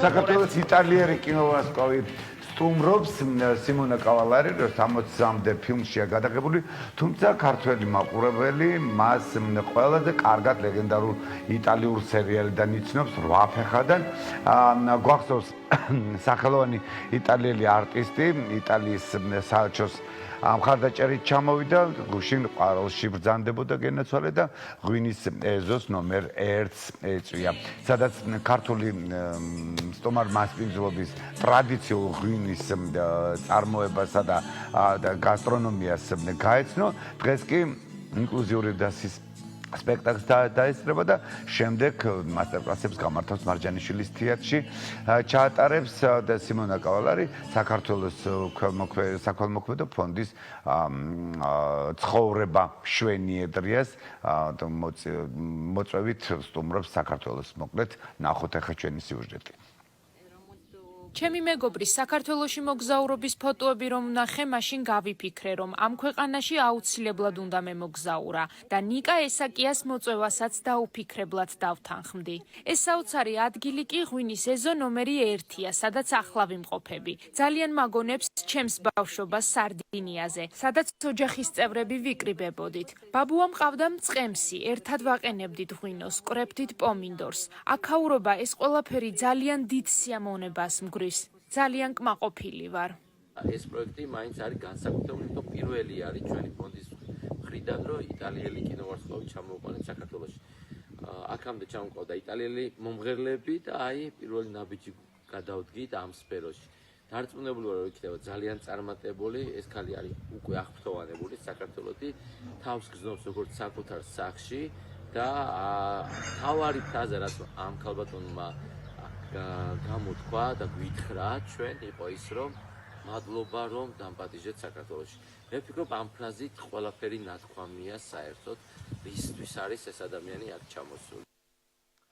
საქართველოს იტალიერი კინოვარსკვლავი სტუმრობს სიმონა კავალარი, 60-მდე ფილმშია გადაღებული, თუმცა ქართველი მაყურებელი მას ყველაზე კარგად ლეგენდარულ იტალიურ სერიალიდან იცნობს 8 ფეხადან. გვახსოვს სახელოვანი იტალიელი არტისტი, იტალიის საელჩოს მხარდაჭერით ჩამოვიდა, გუშინ ყვავილში ბრძანდებოდა გენაცვალე და ღვინის ეზოს ნომერ 1-ს ეწვია, სადაც ქართული სტუმარ მასპინძლობის ტრადიციულ ღვინის წარმოებასა და გასტრონომიას გაეცნო. დღეს კი ინკლუზიური დასის სპექტაკლს დაესწრება და შემდეგ მასტერკლასებს გამართავს მარჯანიშვილის თეატრში. ჩაატარებს სიმონა კავალარი საქართველოს საქველმოქმედო ფონდის ცხოვრება შვენიედრიას მოწვევით სტუმრობს საქართველოს. მოკლედ ნახოთ ახლა ჩვენი სიუჟეტი. ჩემი მეგობრის საქართველოში მოგზაურობის ფოტოები რომ ვნახე, მაშინ გავიფიქრე, რომ ამ ქვეყანაში აუცილებლად უნდა მემოგზაურა და ნიკა ესაკიას მოწვევასაც დაუფიქრებლად დავთანხმდი. ეს საოცარი ადგილი კი ღვინის ეზო ნომერი 1-ია, სადაც ახლა ვიმყოფები. ძალიან მაგონებს ჩემს ბავშვობას სარდინიაზე, სადაც ოჯახის წევრები ვიკრიბებოდით. ბაბუამ ყავდა მწყემსი, ერთად ვაყენებდით ღვინოს, ყრებდით პომინდორს. აქაურობა ეს ყველაფერი ძალიან დიდ სიამოვნებას მგვრს. ძალიან კმაყოფილი ვარ. ეს პროექტი მაინც არის განსაკუთრებული, იმიტომ პირველი არის ჩვენი ფონდის მხრიდან, რომ იტალიელი კინოვარსკვლავი ჩამოვყენეთ საქართველოში. აქამდე ჩამოყავდა იტალიელი მომღერლები და აი პირველი ნაბიჯი გადავდგით ამ სფეროში. დარწმუნებული ვარ, რომ იქნება ძალიან წარმატებული, ეს ქალი არის უკვე აღფრთოვანებული საქართველოში, თავს გრძნობს როგორც საკუთარ სახლში და თავარი ფრაზა რაც ამ ქალბატონმა გამოთქვა და გვითხრა ჩვენ იყო ის რომ მადლობა რომ დამპატიჟეთ საქართველოში. მე ვფიქრობ ამ ფრაზით ყველაფერი ნათქვამია საერთოდ რისთვის არის ეს ადამიანი აქ ჩამოსული.